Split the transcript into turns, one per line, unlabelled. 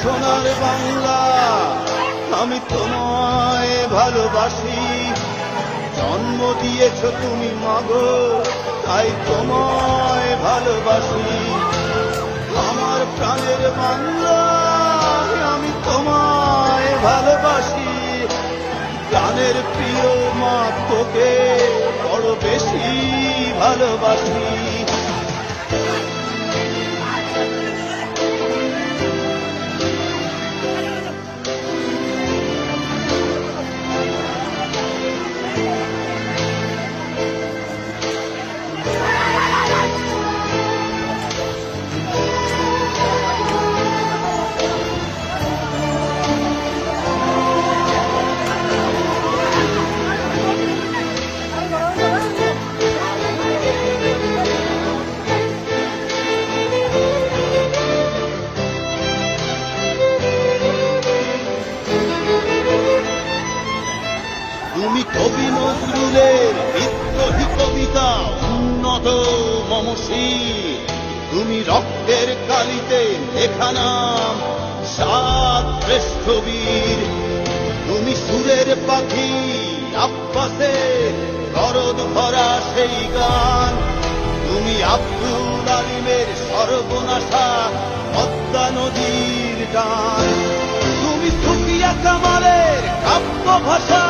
সোনার বাংলা আমি তোমায় ভালোবাসি। জন্ম দিয়েছ তুমি মাগো, তাই তোমায় ভালোবাসি। আমার প্রাণের বাংলা আমি তোমায় ভালোবাসি। প্রাণের প্রিয় মা তোকে বড় বেশি ভালোবাসি। তুমি কবি নজরুলের বিদ্রোহী কবিতা উন্নত মমসী। তুমি রক্তের কালিতে লেখা নাম সাত শ্রেষ্ঠ বীর। তুমি সুরের পাখি আব্বাসে দরদ ভরা সেই গান। তুমি আব্দুল আলিমের সর্বনাশা পদ্মা নদীর গান। তুমি সুফিয়া কামালের কাব্য ভাষা।